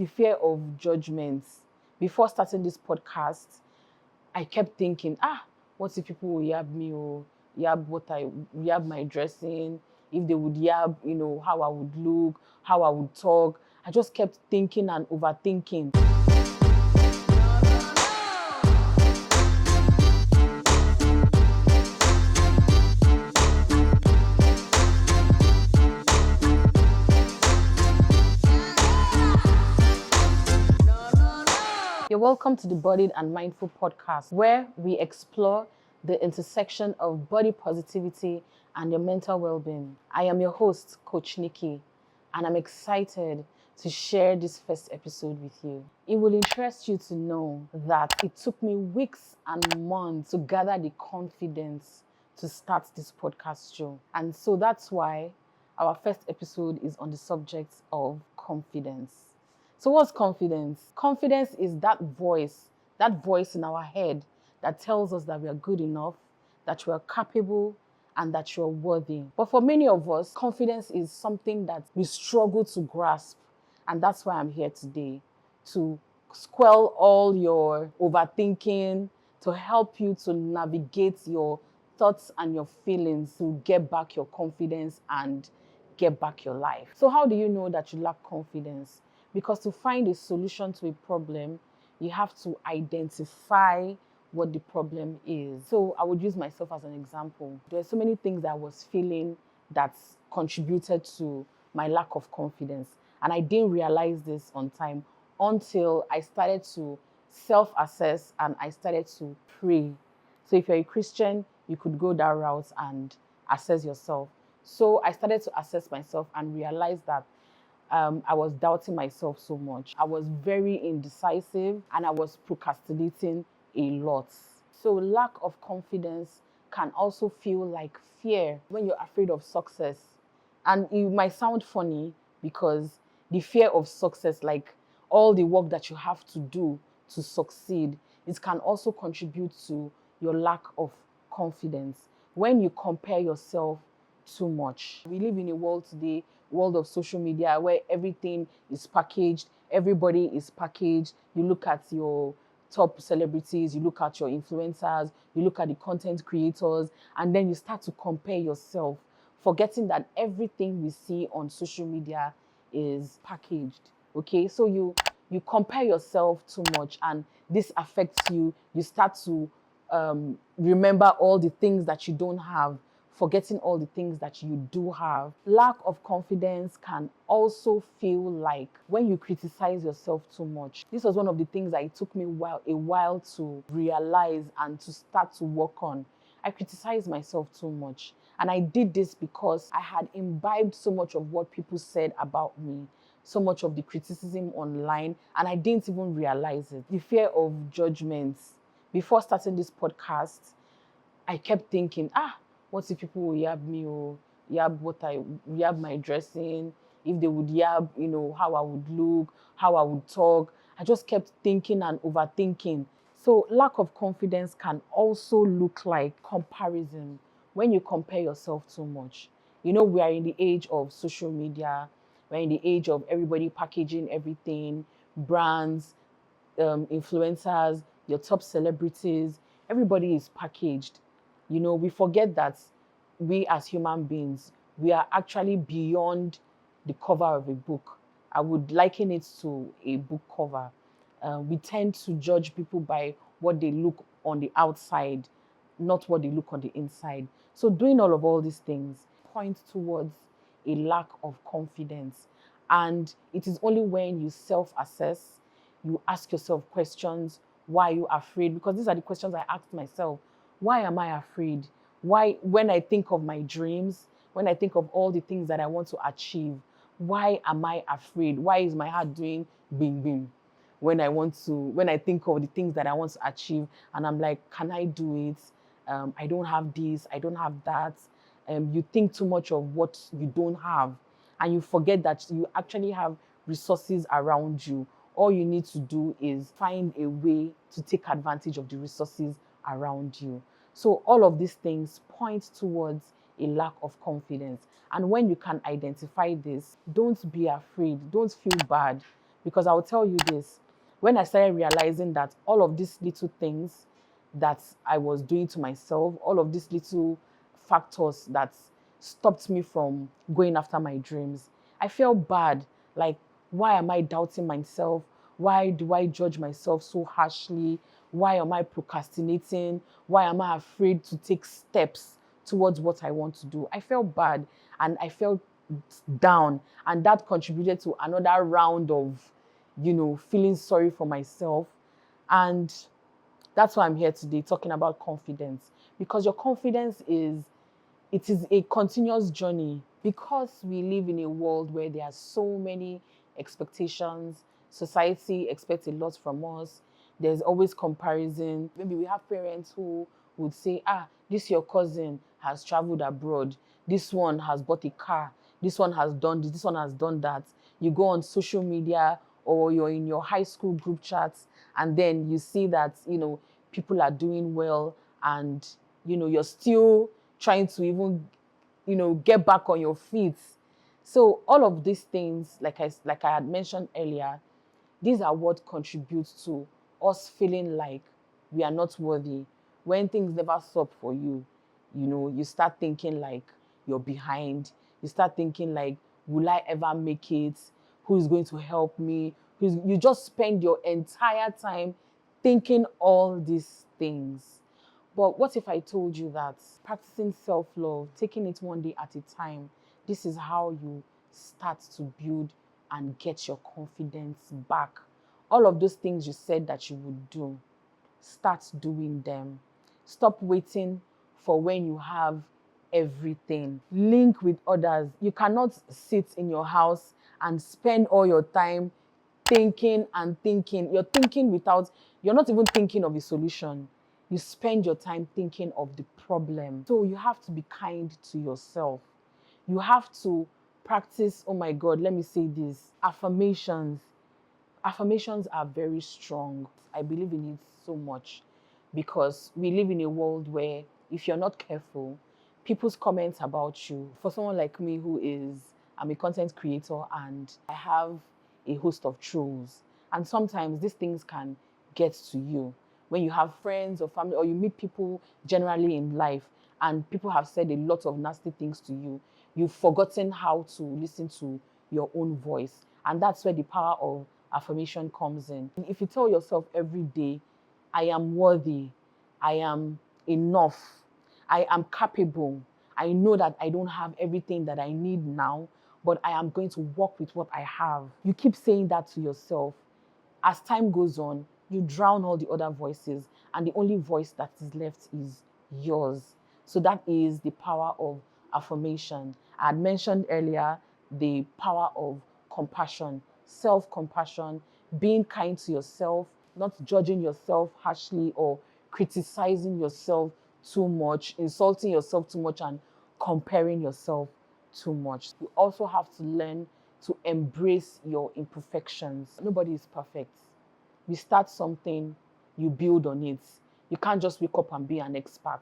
the fear of judgment. Before starting this podcast, I kept thinking, what if people will yab me or yab my dressing, if they would yab, how I would look, how I would talk. I just kept thinking and overthinking. You're welcome to the Bodied and Mindful podcast, where we explore the intersection of body positivity and your mental well-being. I am your host, Coach Nikki, and I'm excited to share this first episode with you. It will interest you to know that it took me weeks and months to gather the confidence to start this podcast show. And so that's why our first episode is on the subject of confidence. So what's confidence? Confidence is that voice in our head that tells us that we are good enough, that we are capable, and that you're worthy. But for many of us, confidence is something that we struggle to grasp. And that's why I'm here today, to quell all your overthinking, to help you to navigate your thoughts and your feelings, to get back your confidence and get back your life. So how do you know that you lack confidence? Because to find a solution to a problem, you have to identify what the problem is. So I would use myself as an example. There are so many things that I was feeling that contributed to my lack of confidence. And I didn't realize this on time until I started to self-assess and I started to pray. So if you're a Christian, you could go that route and assess yourself. So I started to assess myself and realize that I was doubting myself so much. I was very indecisive and I was procrastinating a lot. So lack of confidence can also feel like fear when you're afraid of success. And it might sound funny because the fear of success, like all the work that you have to do to succeed, it can also contribute to your lack of confidence when you compare yourself too much. We live in a world today, world of social media, where everything is packaged, everybody is packaged. You look at your top celebrities, you look at your influencers, you look at the content creators, and then you start to compare yourself, forgetting that everything we see on social media is packaged. Okay, so you compare yourself too much, and this affects you. You start to remember all the things that you don't have, forgetting all the things that you do have. Lack of confidence can also feel like when you criticize yourself too much. This was one of the things that it took me a while to realize and to start to work on. I criticized myself too much. And I did this because I had imbibed so much of what people said about me, so much of the criticism online, and I didn't even realize it. The fear of judgment. Before starting this podcast, I kept thinking, what if people will yab me or yab my dressing, if they would yab, how I would look, how I would talk. I just kept thinking and overthinking. So lack of confidence can also look like comparison when you compare yourself too much. We are in the age of social media. We're in the age of everybody packaging everything, brands, influencers, your top celebrities. Everybody is packaged. We forget that we as human beings, we are actually beyond the cover of a book. I would liken it to a book cover. We tend to judge people by what they look on the outside, not what they look on the inside. So doing all these things points towards a lack of confidence. And it is only when you self-assess, you ask yourself questions. Why are you afraid? Because these are the questions I asked myself. Why am I afraid? Why, when I think of my dreams, when I think of all the things that I want to achieve, why am I afraid? Why is my heart doing bing bing when I think of the things that I want to achieve? And I'm like, can I do it? I don't have this, I don't have that. You think too much of what you don't have, and you forget that you actually have resources around you. All you need to do is find a way to take advantage of the resources around you. So all of these things point towards a lack of confidence. And when you can identify this, don't be afraid, don't feel bad, Because I'll tell you this, when I started realizing that all of these little things that I was doing to myself, all of these little factors that stopped me from going after my dreams, I felt bad. Like, why am I doubting myself? Why do I judge myself so harshly? Why am I procrastinating? Why am I afraid to take steps towards what I want to do? I felt bad and I felt down, and that contributed to another round of, feeling sorry for myself. And that's why I'm here today talking about confidence, because your confidence is a continuous journey, because we live in a world where there are so many expectations. Society expects a lot from us. There's always comparison. Maybe we have parents who would say, this your cousin has traveled abroad. This one has bought a car. This one has done this. This one has done that. You go on social media or you're in your high school group chats, and then you see that, people are doing well, and, you're still trying to even, get back on your feet. So all of these things, like I had mentioned earlier, these are what contributes to us feeling like we are not worthy. When things never stop for you, you start thinking like you're behind. You start thinking like, will I ever make it? Who is going to help me? You just spend your entire time thinking all these things. But what if I told you that practicing self-love, taking it one day at a time, this is how you start to build and get your confidence back? All of those things you said that you would do, start doing them. Stop waiting for when you have everything. Link with others. You cannot sit in your house and spend all your time thinking and thinking. You're not even thinking of a solution. You spend your time thinking of the problem. So you have to be kind to yourself. You have to practice, oh my God, let me say this, affirmations. Affirmations are very strong. I believe in it so much, because we live in a world where if you're not careful, people's comments about you, for someone like me I'm a content creator and I have a host of trolls. And sometimes these things can get to you when you have friends or family, or you meet people generally in life and people have said a lot of nasty things to you. You've forgotten how to listen to your own voice. And that's where the power of affirmation comes in. If you tell yourself every day, I am worthy, I am enough, I am capable, I know that I don't have everything that I need now, but I am going to work with what I have. You keep saying that to yourself. As time goes on, you drown all the other voices, and the only voice that is left is yours. So that is the power of affirmation. I had mentioned earlier the power of compassion, self-compassion, being kind to yourself, not judging yourself harshly or criticizing yourself too much, insulting yourself too much, and comparing yourself too much. You also have to learn to embrace your imperfections. Nobody is perfect. You start something, you build on it. You can't just wake up and be an expert.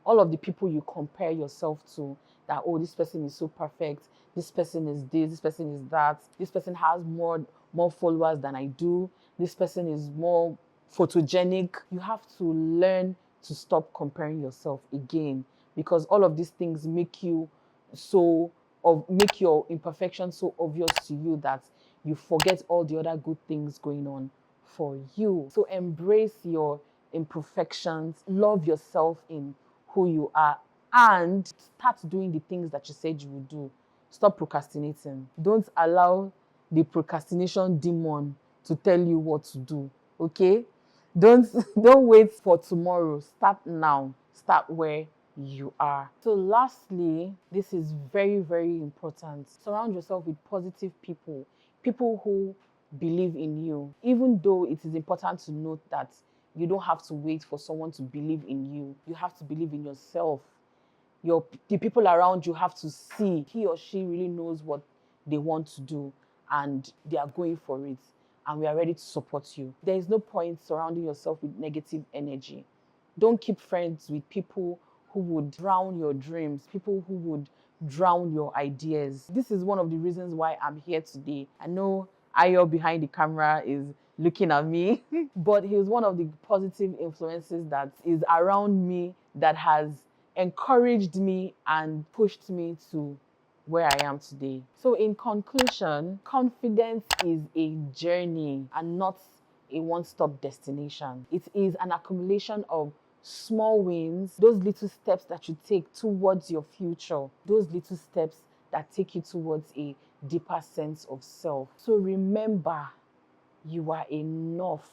All of the people you compare yourself to, that, oh, this person is so perfect, this person is this person is that, this person has more followers than I do, this person is more photogenic. You have to learn to stop comparing yourself again, because all of these things make your imperfections so obvious to you that you forget all the other good things going on for you. So embrace your imperfections, love yourself in who you are, and start doing the things that you said you would do. Stop procrastinating. Don't allow the procrastination demon to tell you what to do, okay? Don't wait for tomorrow. Start now. Start where you are. So lastly, this is very, very important. Surround yourself with positive people, people who believe in you. Even though it is important to note that you don't have to wait for someone to believe in you. You have to believe in yourself. The people around you have to see he or she really knows what they want to do and they are going for it, and we are ready to support you. There is no point surrounding yourself with negative energy. Don't keep friends with people who would drown your dreams, people who would drown your ideas. This is one of the reasons why I'm here today. I know Ayo behind the camera is looking at me. But he's one of the positive influences that is around me that has encouraged me and pushed me to where I am today. So in conclusion, confidence is a journey and not a one-stop destination. It is an accumulation of small wins, those little steps that you take towards your future, those little steps that take you towards a deeper sense of self. So remember, you are enough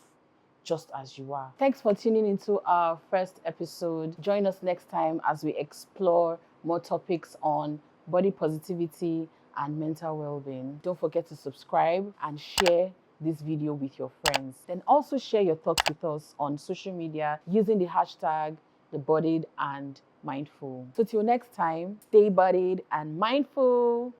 just as you are. Thanks for tuning into our first episode. Join us next time as we explore more topics on body positivity and mental well-being. Don't forget to subscribe and share this video with your friends. Then also share your thoughts with us on social media using the hashtag #TheBodied and Mindful. So till next time, stay bodied and mindful.